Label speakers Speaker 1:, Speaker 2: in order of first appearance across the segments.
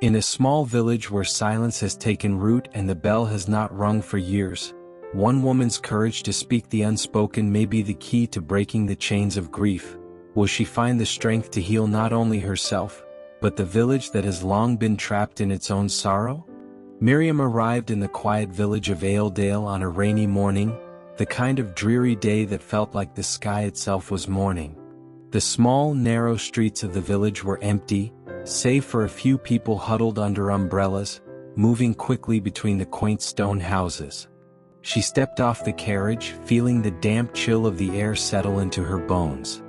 Speaker 1: In a small village where silence has taken root and the bell has not rung for years, one woman's courage to speak the unspoken may be the key to breaking the chains of grief. Will she find the strength to heal not only herself, but the village that has long been trapped in its own sorrow? Miriam arrived in the quiet village of Ailedale on a rainy morning, the kind of dreary day that felt like the sky itself was mourning. The small, narrow streets of the village were empty, save for a few people huddled under umbrellas, moving quickly between the quaint stone houses. She stepped off the carriage, feeling the damp chill of the air settle into her bones.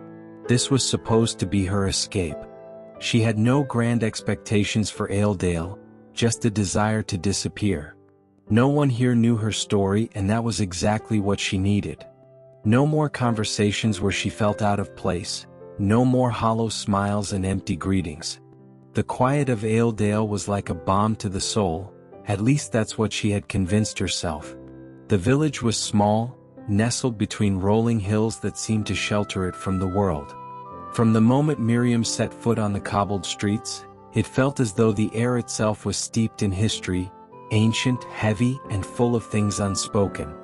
Speaker 1: This was supposed to be her escape. She had no grand expectations for Ailedale, just a desire to disappear. No one here knew her story, and that was exactly what she needed. No more conversations where she felt out of place, no more hollow smiles and empty greetings. The quiet of Ailedale was like a balm to the soul, at least that's what she had convinced herself. The village was small, nestled between rolling hills that seemed to shelter it from the world. From the moment Miriam set foot on the cobbled streets, it felt as though the air itself was steeped in history, ancient, heavy, and full of things unspoken.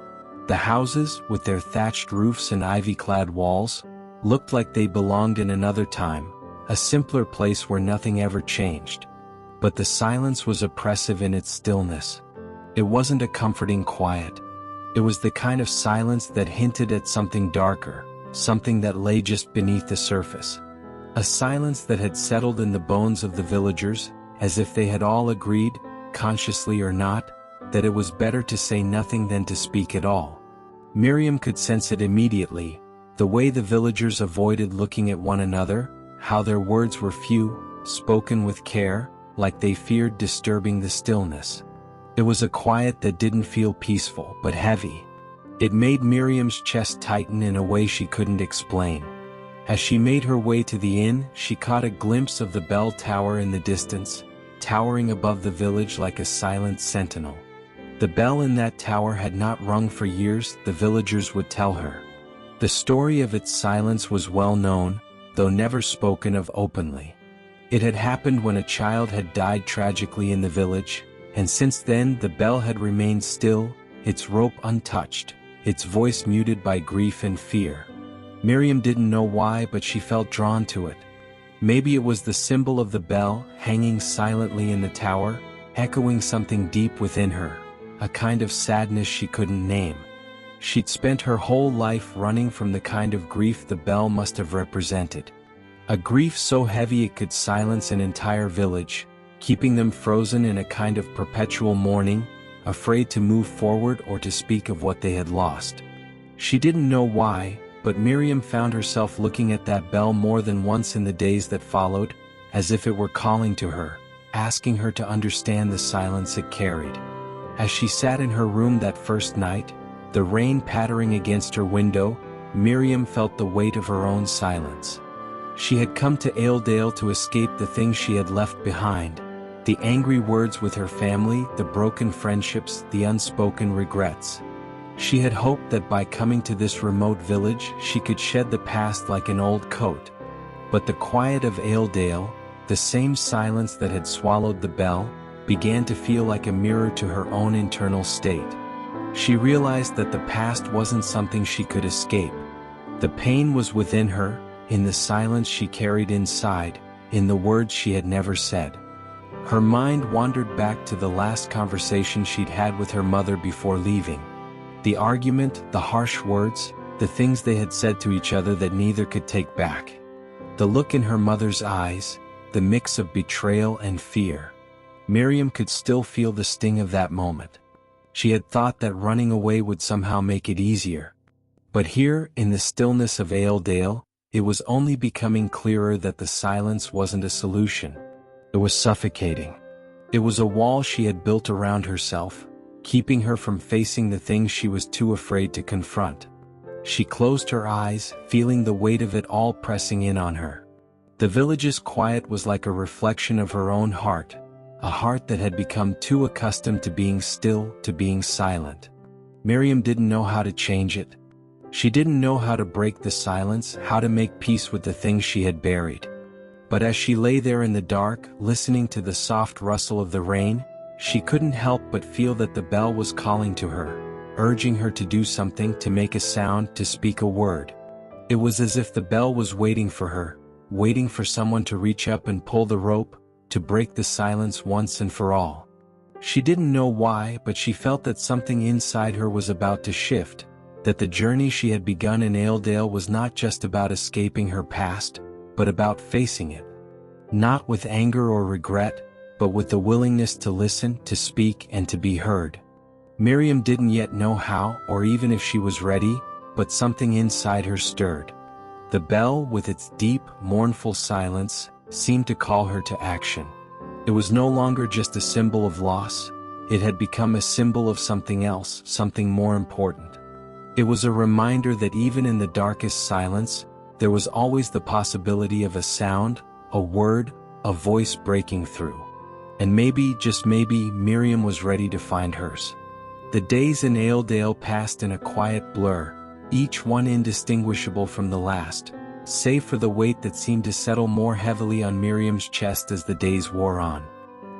Speaker 1: The houses, with their thatched roofs and ivy-clad walls, looked like they belonged in another time, a simpler place where nothing ever changed. But the silence was oppressive in its stillness. It wasn't a comforting quiet. It was the kind of silence that hinted at something darker, something that lay just beneath the surface. A silence that had settled in the bones of the villagers, as if they had all agreed, consciously or not, that it was better to say nothing than to speak at all. Miriam could sense it immediately, the way the villagers avoided looking at one another, how their words were few, spoken with care, like they feared disturbing the stillness. It was a quiet that didn't feel peaceful, but heavy. It made Miriam's chest tighten in a way she couldn't explain. As she made her way to the inn, she caught a glimpse of the bell tower in the distance, towering above the village like a silent sentinel. The bell in that tower had not rung for years, the villagers would tell her. The story of its silence was well known, though never spoken of openly. It had happened when a child had died tragically in the village, and since then the bell had remained still, its rope untouched, its voice muted by grief and fear. Miriam didn't know why, but she felt drawn to it. Maybe it was the symbol of the bell, hanging silently in the tower, echoing something deep within her, a kind of sadness she couldn't name. She'd spent her whole life running from the kind of grief the bell must have represented. A grief so heavy it could silence an entire village, keeping them frozen in a kind of perpetual mourning, afraid to move forward or to speak of what they had lost. She didn't know why, but Miriam found herself looking at that bell more than once in the days that followed, as if it were calling to her, asking her to understand the silence it carried. As she sat in her room that first night, the rain pattering against her window, Miriam felt the weight of her own silence. She had come to Ailedale to escape the things she had left behind, the angry words with her family, the broken friendships, the unspoken regrets. She had hoped that by coming to this remote village she could shed the past like an old coat. But the quiet of Ailedale, the same silence that had swallowed the bell, began to feel like a mirror to her own internal state. She realized that the past wasn't something she could escape. The pain was within her, in the silence she carried inside, in the words she had never said. Her mind wandered back to the last conversation she'd had with her mother before leaving. The argument, the harsh words, the things they had said to each other that neither could take back. The look in her mother's eyes, the mix of betrayal and fear. Miriam could still feel the sting of that moment. She had thought that running away would somehow make it easier. But here, in the stillness of Ailedale, it was only becoming clearer that the silence wasn't a solution. It was suffocating. It was a wall she had built around herself, keeping her from facing the things she was too afraid to confront. She closed her eyes, feeling the weight of it all pressing in on her. The village's quiet was like a reflection of her own heart, a heart that had become too accustomed to being still, to being silent. Miriam didn't know how to change it. She didn't know how to break the silence, how to make peace with the things she had buried. But as she lay there in the dark, listening to the soft rustle of the rain, she couldn't help but feel that the bell was calling to her, urging her to do something, to make a sound, to speak a word. It was as if the bell was waiting for her, waiting for someone to reach up and pull the rope, to break the silence once and for all. She didn't know why, but she felt that something inside her was about to shift, that the journey she had begun in Ailedale was not just about escaping her past, but about facing it. Not with anger or regret, but with the willingness to listen, to speak, and to be heard. Miriam didn't yet know how, or even if she was ready, but something inside her stirred. The bell, with its deep, mournful silence, seemed to call her to action. It was no longer just a symbol of loss, it had become a symbol of something else, something more important. It was a reminder that even in the darkest silence, there was always the possibility of a sound, a word, a voice breaking through. And maybe, just maybe, Miriam was ready to find hers. The days in Ailedale passed in a quiet blur, each one indistinguishable from the last, save for the weight that seemed to settle more heavily on Miriam's chest as the days wore on.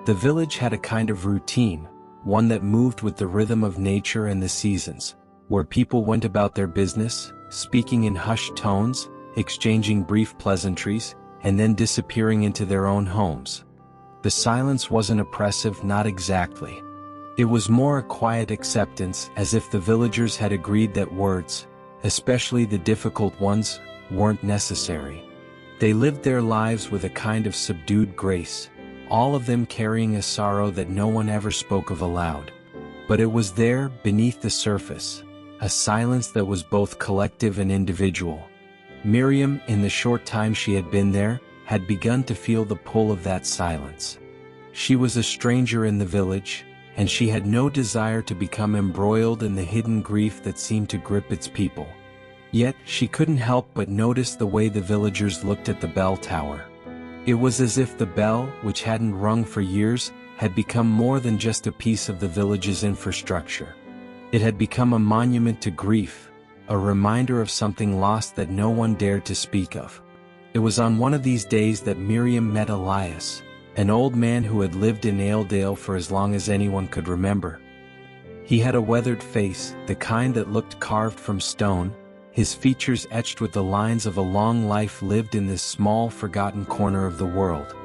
Speaker 1: The village had a kind of routine, one that moved with the rhythm of nature and the seasons, where people went about their business, speaking in hushed tones, exchanging brief pleasantries, and then disappearing into their own homes. The silence wasn't oppressive, not exactly. It was more a quiet acceptance, as if the villagers had agreed that words, especially the difficult ones, weren't necessary. They lived their lives with a kind of subdued grace, all of them carrying a sorrow that no one ever spoke of aloud. But it was there, beneath the surface, a silence that was both collective and individual. Miriam, in the short time she had been there, had begun to feel the pull of that silence. She was a stranger in the village, and she had no desire to become embroiled in the hidden grief that seemed to grip its people. Yet, she couldn't help but notice the way the villagers looked at the bell tower. It was as if the bell, which hadn't rung for years, had become more than just a piece of the village's infrastructure. It had become a monument to grief, a reminder of something lost that no one dared to speak of. It was on one of these days that Miriam met Elias, an old man who had lived in Ailedale for as long as anyone could remember. He had a weathered face, the kind that looked carved from stone, his features etched with the lines of a long life lived in this small, forgotten corner of the world.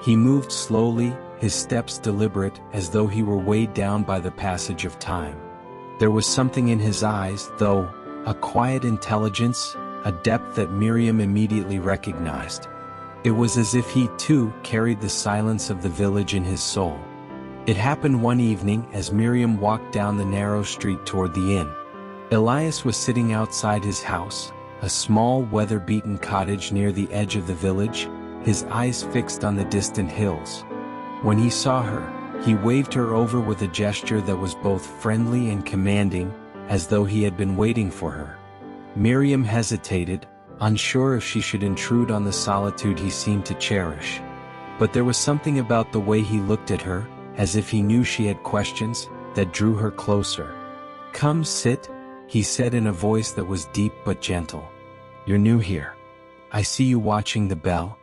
Speaker 1: He moved slowly, his steps deliberate, as though he were weighed down by the passage of time. There was something in his eyes, though, a quiet intelligence, a depth that Miriam immediately recognized. It was as if he, too, carried the silence of the village in his soul. It happened one evening as Miriam walked down the narrow street toward the inn. Elias was sitting outside his house, a small weather-beaten cottage near the edge of the village, his eyes fixed on the distant hills. When he saw her, he waved her over with a gesture that was both friendly and commanding, as though he had been waiting for her. Miriam hesitated, unsure if she should intrude on the solitude he seemed to cherish. But there was something about the way he looked at her, as if he knew she had questions, that drew her closer. "Come sit," he said in a voice that was deep but gentle. "You're new here. I see you watching the bell."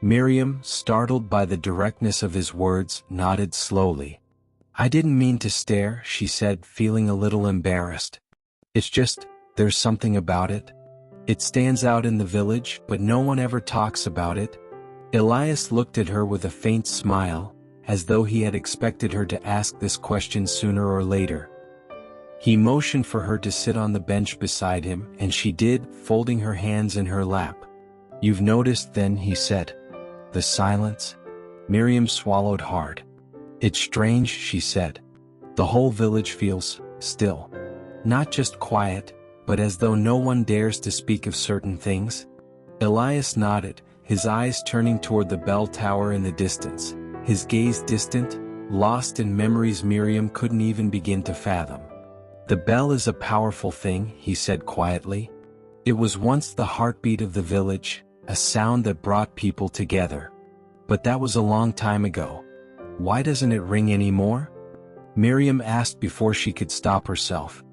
Speaker 1: Miriam, startled by the directness of his words, nodded slowly. "I didn't mean to stare," she said, feeling a little embarrassed. "It's just, there's something about it. It stands out in the village, but no one ever talks about it." Elias looked at her with a faint smile, as though he had expected her to ask this question sooner or later. He motioned for her to sit on the bench beside him, and she did, folding her hands in her lap. "You've noticed then," he said, "the silence?" Miriam swallowed hard. "It's strange," she said. "The whole village feels still. Not just quiet, but as though no one dares to speak of certain things." Elias nodded, his eyes turning toward the bell tower in the distance, his gaze distant, lost in memories Miriam couldn't even begin to fathom. "The bell is a powerful thing," he said quietly. "It was once the heartbeat of the village, a sound that brought people together. But that was a long time ago. Why doesn't it ring anymore?" Miriam asked before she could stop herself.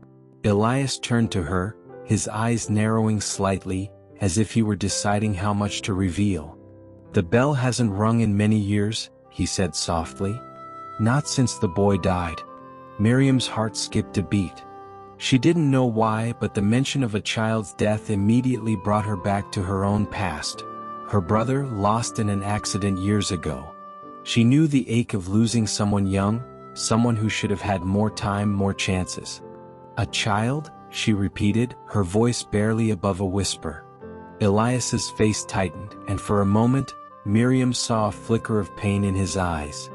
Speaker 1: Elias turned to her, his eyes narrowing slightly, as if he were deciding how much to reveal. "The bell hasn't rung in many years," he said softly. "Not since the boy died." Miriam's heart skipped a beat. She didn't know why, but the mention of a child's death immediately brought her back to her own past. Her brother, lost in an accident years ago. She knew the ache of losing someone young, someone who should have had more time, more chances. "A child?" she repeated, her voice barely above a whisper. Elias's face tightened, and for a moment, Miriam saw a flicker of pain in his eyes.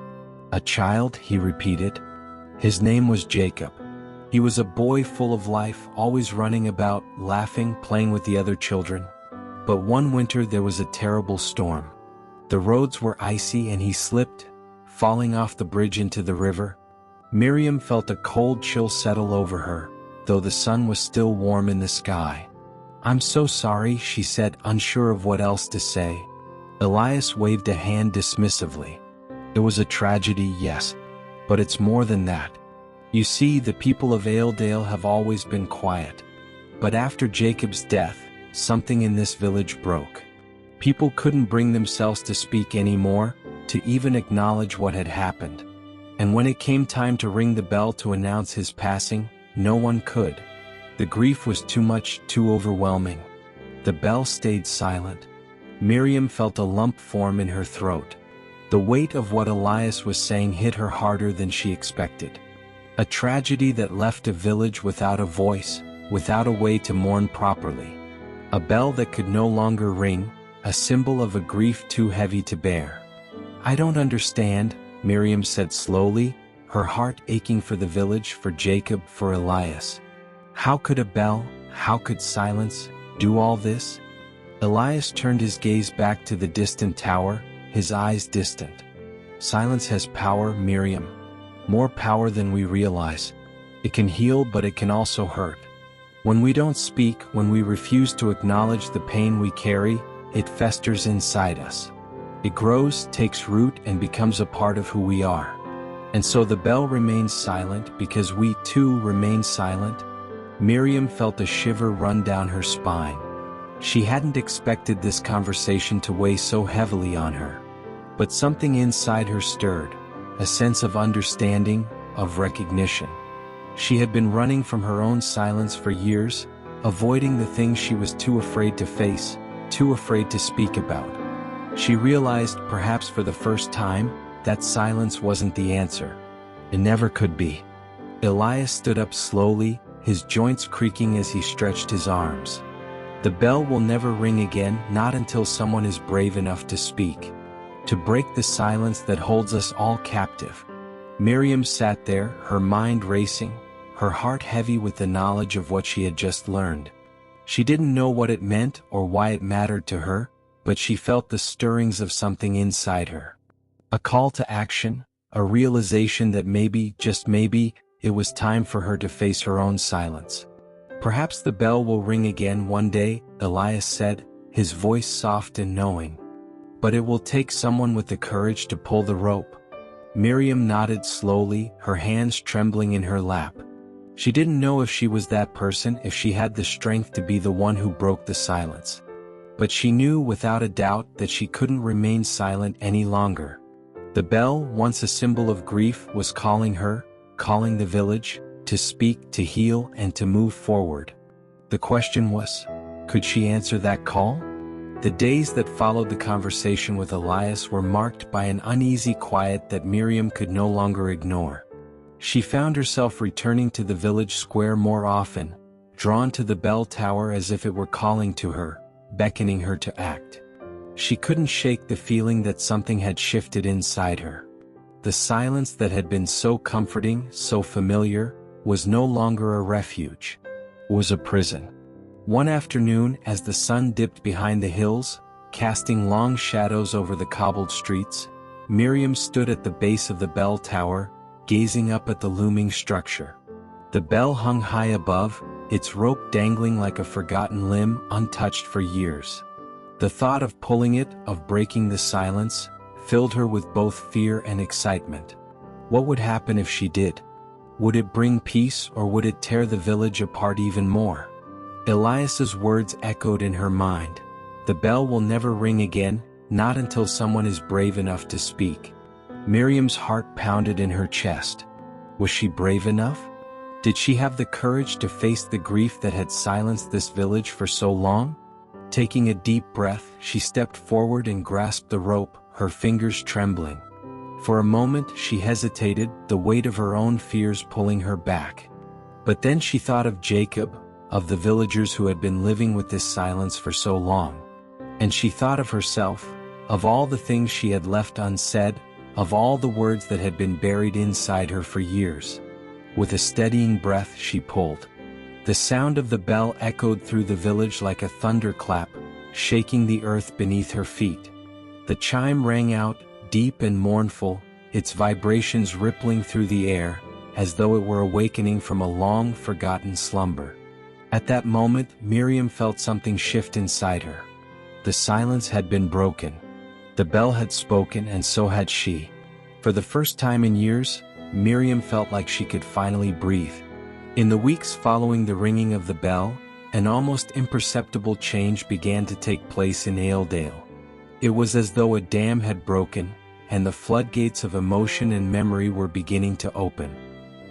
Speaker 1: "A child?" he repeated. His name was Jacob. He was a boy full of life, always running about, laughing, playing with the other children. But one winter there was a terrible storm. The roads were icy and he slipped, falling off the bridge into the river. Miriam felt a cold chill settle over her, though the sun was still warm in the sky. "I'm so sorry," she said, unsure of what else to say. Elias waved a hand dismissively. "It was a tragedy, yes. But it's more than that. You see, the people of Ailedale have always been quiet. But after Jacob's death, something in this village broke. People couldn't bring themselves to speak anymore, to even acknowledge what had happened. And when it came time to ring the bell to announce his passing, no one could. The grief was too much, too overwhelming. The bell stayed silent. Miriam felt a lump form in her throat. The weight of what Elias was saying hit her harder than she expected. A tragedy that left a village without a voice, without a way to mourn properly. A bell that could no longer ring, a symbol of a grief too heavy to bear. "I don't understand," Miriam said slowly, her heart aching for the village, for Jacob, for Elias. "How could a bell, how could silence, do all this?" Elias turned his gaze back to the distant tower, his eyes distant. "Silence has power, Miriam. More power than we realize. It can heal, but it can also hurt. When we don't speak, when we refuse to acknowledge the pain we carry, it festers inside us. It grows, takes root, and becomes a part of who we are. And so the bell remains silent because we too remain silent." Miriam felt a shiver run down her spine. She hadn't expected this conversation to weigh so heavily on her. But something inside her stirred, a sense of understanding, of recognition. She had been running from her own silence for years, avoiding the things she was too afraid to face, too afraid to speak about. She realized, perhaps for the first time, that silence wasn't the answer. It never could be. Elias stood up slowly, his joints creaking as he stretched his arms. "The bell will never ring again, not until someone is brave enough to speak. To break the silence that holds us all captive." Miriam sat there, her mind racing, her heart heavy with the knowledge of what she had just learned. She didn't know what it meant or why it mattered to her, but she felt the stirrings of something inside her. A call to action, a realization that maybe, just maybe, it was time for her to face her own silence. "Perhaps the bell will ring again one day," Elias said, his voice soft and knowing. "But it will take someone with the courage to pull the rope." Miriam nodded slowly, her hands trembling in her lap. She didn't know if she was that person, if she had the strength to be the one who broke the silence. But she knew without a doubt that she couldn't remain silent any longer. The bell, once a symbol of grief, was calling her, calling the village, to speak, to heal, and to move forward. The question was, could she answer that call? The days that followed the conversation with Elias were marked by an uneasy quiet that Miriam could no longer ignore. She found herself returning to the village square more often, drawn to the bell tower as if it were calling to her, beckoning her to act. She couldn't shake the feeling that something had shifted inside her. The silence that had been so comforting, so familiar, was no longer a refuge. It was a prison. One afternoon, as the sun dipped behind the hills, casting long shadows over the cobbled streets, Miriam stood at the base of the bell tower, gazing up at the looming structure. The bell hung high above, its rope dangling like a forgotten limb, untouched for years. The thought of pulling it, of breaking the silence, filled her with both fear and excitement. What would happen if she did? Would it bring peace, or would it tear the village apart even more? Elias's words echoed in her mind. "The bell will never ring again," not until someone is brave enough to speak. Miriam's heart pounded in her chest. Was she brave enough? Did she have the courage to face the grief that had silenced this village for so long? Taking a deep breath, she stepped forward and grasped the rope, her fingers trembling. For a moment she hesitated, the weight of her own fears pulling her back. But then she thought of Jacob, of the villagers who had been living with this silence for so long. And she thought of herself, of all the things she had left unsaid, of all the words that had been buried inside her for years. With a steadying breath she pulled. The sound of the bell echoed through the village like a thunderclap, shaking the earth beneath her feet. The chime rang out, deep and mournful, its vibrations rippling through the air, as though it were awakening from a long-forgotten slumber. At that moment, Miriam felt something shift inside her. The silence had been broken. The bell had spoken, and so had she. For the first time in years, Miriam felt like she could finally breathe. In the weeks following the ringing of the bell, an almost imperceptible change began to take place in Ailedale. It was as though a dam had broken, and the floodgates of emotion and memory were beginning to open.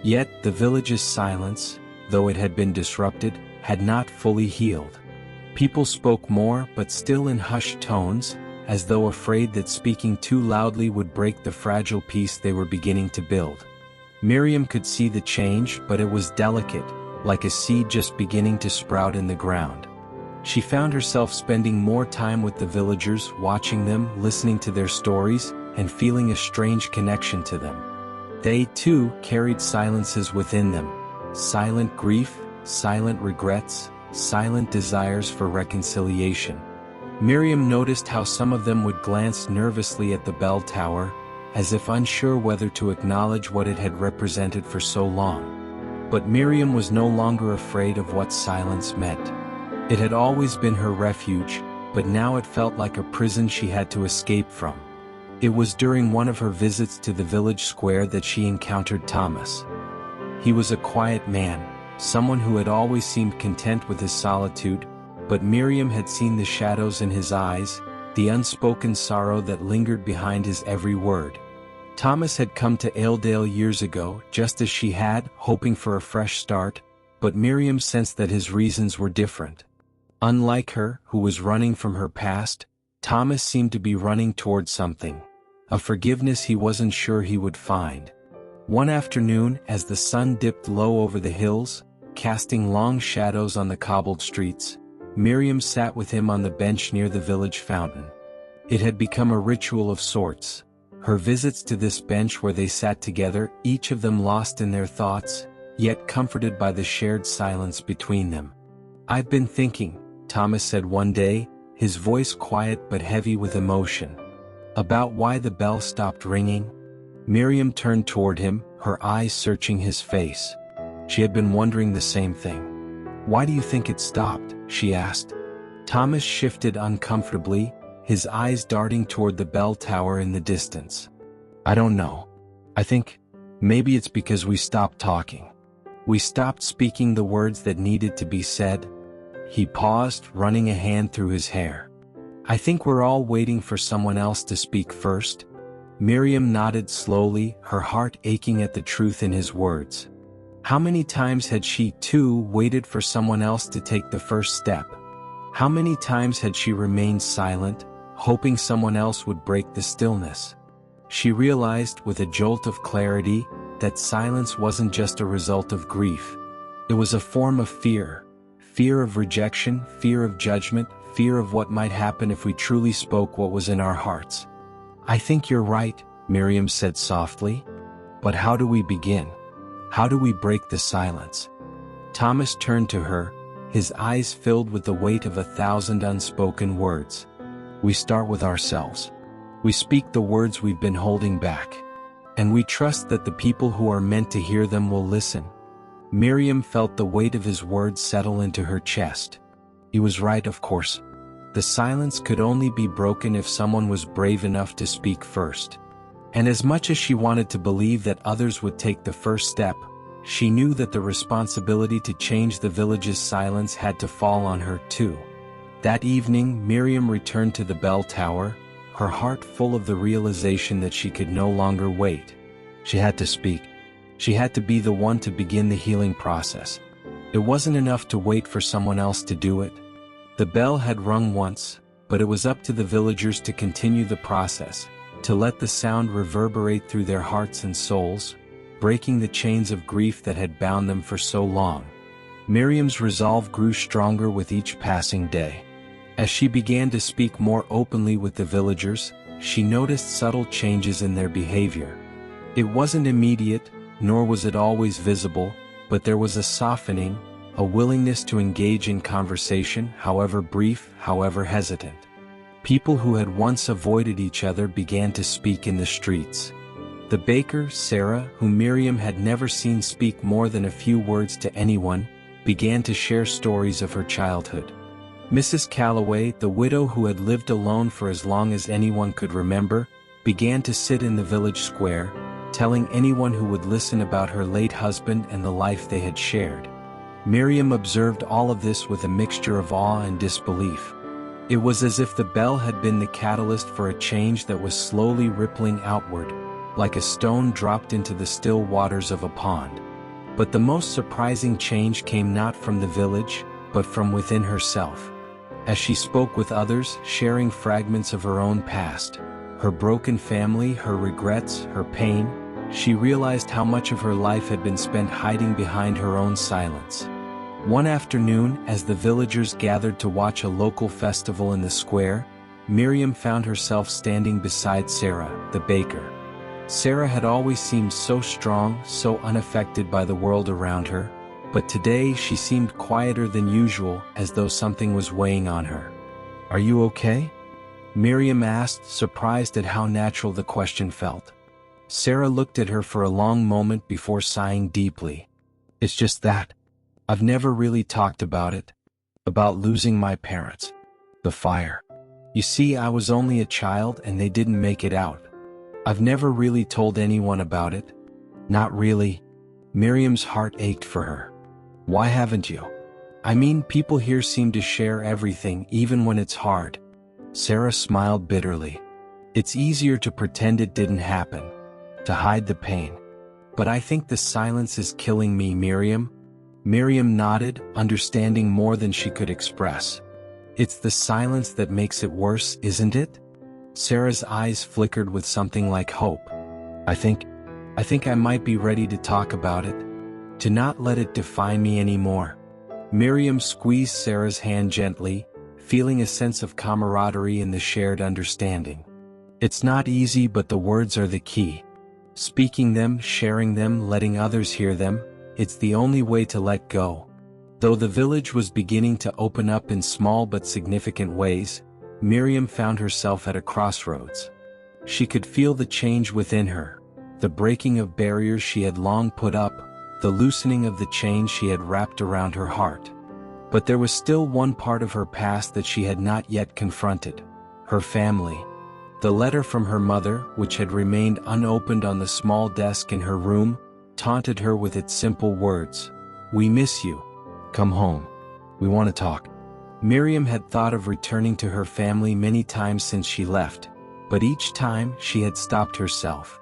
Speaker 1: Yet the village's silence, though it had been disrupted, had not fully healed. People spoke more, but still in hushed tones, as though afraid that speaking too loudly would break the fragile peace they were beginning to build. Miriam could see the change, but it was delicate, like a seed just beginning to sprout in the ground. She found herself spending more time with the villagers, watching them, listening to their stories, and feeling a strange connection to them. They, too, carried silences within them. Silent grief, silent regrets, silent desires for reconciliation. Miriam noticed how some of them would glance nervously at the bell tower, as if unsure whether to acknowledge what it had represented for so long. But Miriam was no longer afraid of what silence meant. It had always been her refuge, but now it felt like a prison she had to escape from. It was during one of her visits to the village square that she encountered Thomas. He was a quiet man, someone who had always seemed content with his solitude, but Miriam had seen the shadows in his eyes, the unspoken sorrow that lingered behind his every word. Thomas had come to Ailedale years ago, just as she had, hoping for a fresh start, but Miriam sensed that his reasons were different. Unlike her, who was running from her past, Thomas seemed to be running toward something, a forgiveness he wasn't sure he would find. One afternoon, as the sun dipped low over the hills, casting long shadows on the cobbled streets, Miriam sat with him on the bench near the village fountain. It had become a ritual of sorts. Her visits to this bench where they sat together, each of them lost in their thoughts, yet comforted by the shared silence between them. "I've been thinking," Thomas said one day, his voice quiet but heavy with emotion. "About why the bell stopped ringing." Miriam turned toward him, her eyes searching his face. She had been wondering the same thing. "Why do you think it stopped?" she asked. Thomas shifted uncomfortably, his eyes darting toward the bell tower in the distance. "I don't know. I think maybe it's because we stopped talking. We stopped speaking the words that needed to be said." He paused, running a hand through his hair. "I think we're all waiting for someone else to speak first." Miriam nodded slowly, her heart aching at the truth in his words. How many times had she, too, waited for someone else to take the first step? How many times had she remained silent, hoping someone else would break the stillness? She realized, with a jolt of clarity, that silence wasn't just a result of grief. It was a form of fear. Fear of rejection, fear of judgment, fear of what might happen if we truly spoke what was in our hearts. "I think you're right," Miriam said softly. "But how do we begin? How do we break the silence?" Thomas turned to her, his eyes filled with the weight of 1,000 unspoken words. "We start with ourselves. We speak the words we've been holding back. And we trust that the people who are meant to hear them will listen." Miriam felt the weight of his words settle into her chest. He was right, of course. The silence could only be broken if someone was brave enough to speak first. And as much as she wanted to believe that others would take the first step, she knew that the responsibility to change the village's silence had to fall on her too. That evening, Miriam returned to the bell tower, her heart full of the realization that she could no longer wait. She had to speak. She had to be the one to begin the healing process. It wasn't enough to wait for someone else to do it. The bell had rung once, but it was up to the villagers to continue the process, to let the sound reverberate through their hearts and souls, breaking the chains of grief that had bound them for so long. Miriam's resolve grew stronger with each passing day. As she began to speak more openly with the villagers, she noticed subtle changes in their behavior. It wasn't immediate, nor was it always visible, but there was a softening, a willingness to engage in conversation, however brief, however hesitant. People who had once avoided each other began to speak in the streets. The baker, Sarah, whom Miriam had never seen speak more than a few words to anyone, began to share stories of her childhood. Mrs. Calloway, the widow who had lived alone for as long as anyone could remember, began to sit in the village square, telling anyone who would listen about her late husband and the life they had shared. Miriam observed all of this with a mixture of awe and disbelief. It was as if the bell had been the catalyst for a change that was slowly rippling outward, like a stone dropped into the still waters of a pond. But the most surprising change came not from the village, but from within herself. As she spoke with others, sharing fragments of her own past, her broken family, her regrets, her pain, she realized how much of her life had been spent hiding behind her own silence. One afternoon, as the villagers gathered to watch a local festival in the square, Miriam found herself standing beside Sarah, the baker. Sarah had always seemed so strong, so unaffected by the world around her, but today she seemed quieter than usual, as though something was weighing on her. "Are you okay?" Miriam asked, surprised at how natural the question felt. Sarah looked at her for a long moment before sighing deeply. "It's just that. I've never really talked about it. About losing my parents. The fire. You see, I was only a child and they didn't make it out. I've never really told anyone about it. Not really." Miriam's heart ached for her. "Why haven't you? I mean, people here seem to share everything, even when it's hard." Sarah smiled bitterly. "It's easier to pretend it didn't happen. To hide the pain. But I think the silence is killing me, Miriam." Miriam nodded, understanding more than she could express. "It's the silence that makes it worse, isn't it?" Sarah's eyes flickered with something like hope. I think I might be ready to talk about it. To not let it define me anymore." Miriam squeezed Sarah's hand gently, feeling a sense of camaraderie in the shared understanding. "It's not easy, but the words are the key. Speaking them, sharing them, letting others hear them, it's the only way to let go." Though the village was beginning to open up in small but significant ways, Miriam found herself at a crossroads. She could feel the change within her, the breaking of barriers she had long put up, the loosening of the chains she had wrapped around her heart. But there was still one part of her past that she had not yet confronted: her family. The letter from her mother, which had remained unopened on the small desk in her room, taunted her with its simple words: "We miss you. Come home. We want to talk." Miriam had thought of returning to her family many times since she left, but each time she had stopped herself.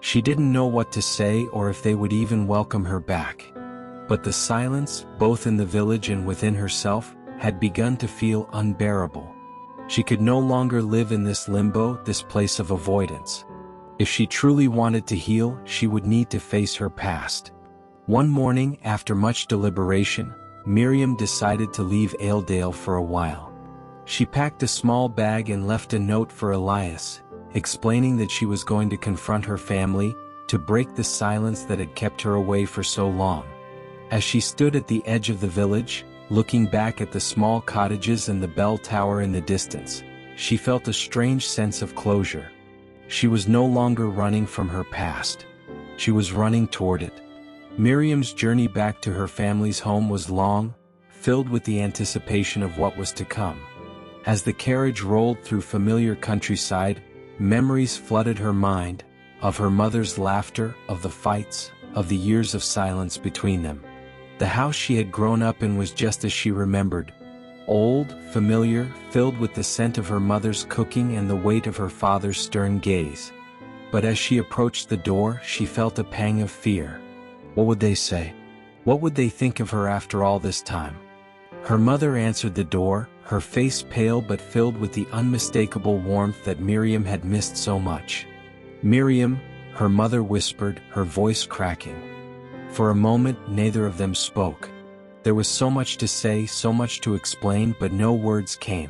Speaker 1: She didn't know what to say or if they would even welcome her back. But the silence, both in the village and within herself, had begun to feel unbearable. She could no longer live in this limbo, this place of avoidance. If she truly wanted to heal, she would need to face her past. One morning, after much deliberation, Miriam decided to leave Ailedale for a while. She packed a small bag and left a note for Elias, explaining that she was going to confront her family, to break the silence that had kept her away for so long. As she stood at the edge of the village, looking back at the small cottages and the bell tower in the distance, she felt a strange sense of closure. She was no longer running from her past. She was running toward it. Miriam's journey back to her family's home was long, filled with the anticipation of what was to come. As the carriage rolled through familiar countryside, memories flooded her mind, of her mother's laughter, of the fights, of the years of silence between them. The house she had grown up in was just as she remembered, Old, familiar, filled with the scent of her mother's cooking and the weight of her father's stern gaze. But as she approached the door, she felt a pang of fear. What would they say? What would they think of her after all this time? Her mother answered the door, her face pale but filled with the unmistakable warmth that Miriam had missed so much. "Miriam," her mother whispered, her voice cracking. For a moment, neither of them spoke. There was so much to say, so much to explain, but no words came.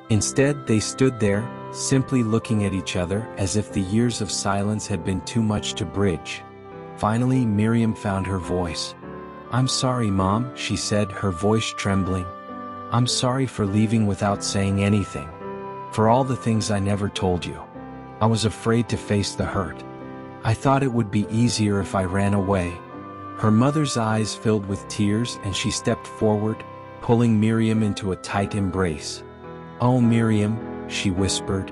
Speaker 1: Instead, they stood there, simply looking at each other, as if the years of silence had been too much to bridge. Finally, Miriam found her voice. "I'm sorry, Mom," she said, her voice trembling. "I'm sorry for leaving without saying anything. For all the things I never told you. I was afraid to face the hurt. I thought it would be easier if I ran away." Her mother's eyes filled with tears and she stepped forward, pulling Miriam into a tight embrace. "Oh, Miriam," she whispered.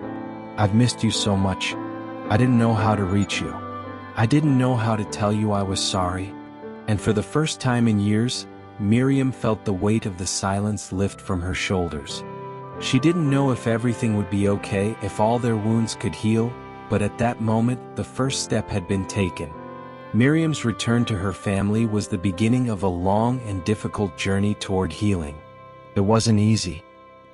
Speaker 1: "I've missed you so much. I didn't know how to reach you. I didn't know how to tell you I was sorry." And for the first time in years, Miriam felt the weight of the silence lift from her shoulders. She didn't know if everything would be okay, if all their wounds could heal, but at that moment, the first step had been taken. Miriam's return to her family was the beginning of a long and difficult journey toward healing. It wasn't easy.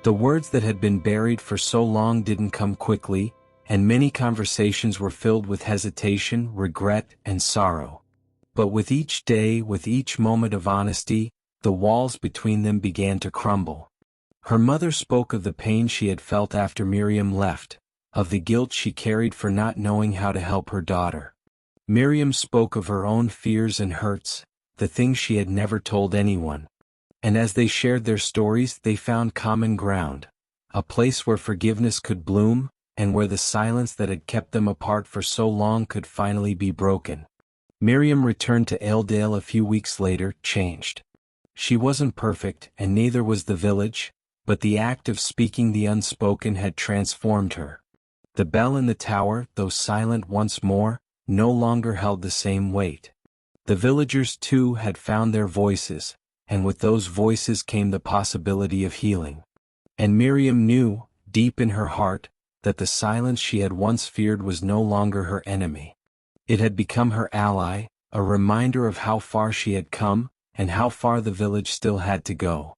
Speaker 1: The words that had been buried for so long didn't come quickly, and many conversations were filled with hesitation, regret, and sorrow. But with each day, with each moment of honesty, the walls between them began to crumble. Her mother spoke of the pain she had felt after Miriam left, of the guilt she carried for not knowing how to help her daughter. Miriam spoke of her own fears and hurts, the things she had never told anyone. And as they shared their stories, they found common ground, a place where forgiveness could bloom, and where the silence that had kept them apart for so long could finally be broken. Miriam returned to Ailedale a few weeks later, changed. She wasn't perfect, and neither was the village, but the act of speaking the unspoken had transformed her. The bell in the tower, though silent once more, no longer held the same weight. The villagers too had found their voices, and with those voices came the possibility of healing. And Miriam knew, deep in her heart, that the silence she had once feared was no longer her enemy. It had become her ally, a reminder of how far she had come, and how far the village still had to go.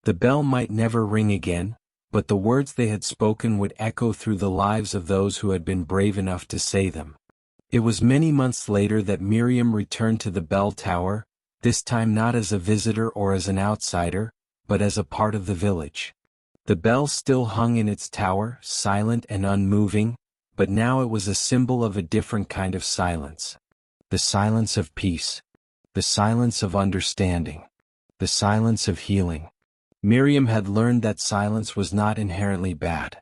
Speaker 1: The bell might never ring again, but the words they had spoken would echo through the lives of those who had been brave enough to say them. It was many months later that Miriam returned to the bell tower, this time not as a visitor or as an outsider, but as a part of the village. The bell still hung in its tower, silent and unmoving, but now it was a symbol of a different kind of silence. The silence of peace. The silence of understanding. The silence of healing. Miriam had learned that silence was not inherently bad.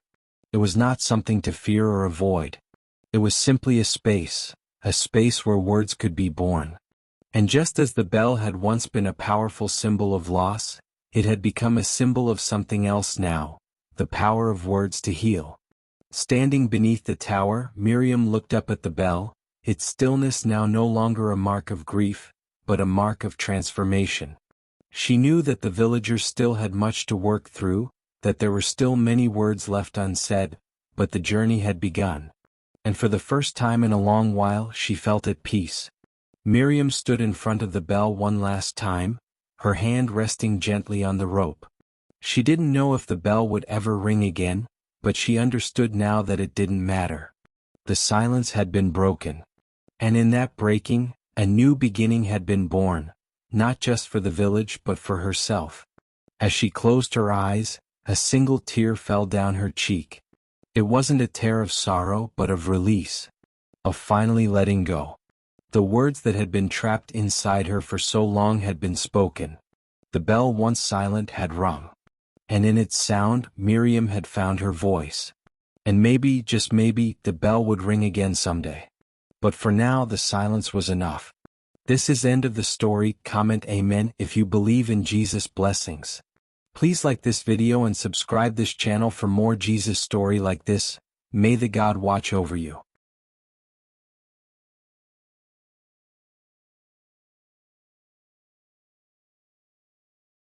Speaker 1: It was not something to fear or avoid. It was simply a space where words could be born. And just as the bell had once been a powerful symbol of loss, it had become a symbol of something else now, the power of words to heal. Standing beneath the tower, Miriam looked up at the bell, its stillness now no longer a mark of grief, but a mark of transformation. She knew that the villagers still had much to work through, that there were still many words left unsaid, but the journey had begun. And for the first time in a long while she felt at peace. Miriam stood in front of the bell one last time, her hand resting gently on the rope. She didn't know if the bell would ever ring again, but she understood now that it didn't matter. The silence had been broken. And in that breaking, a new beginning had been born, not just for the village but for herself. As she closed her eyes, a single tear fell down her cheek. It wasn't a tear of sorrow but of release, of finally letting go. The words that had been trapped inside her for so long had been spoken. The bell once silent had rung. And in its sound, Miriam had found her voice. And maybe, just maybe, the bell would ring again someday. But for now the silence was enough. This is end of the story. Comment amen if you believe in Jesus. Blessings. Please like this video and subscribe this channel for more Jesus story like this. May the God watch over you.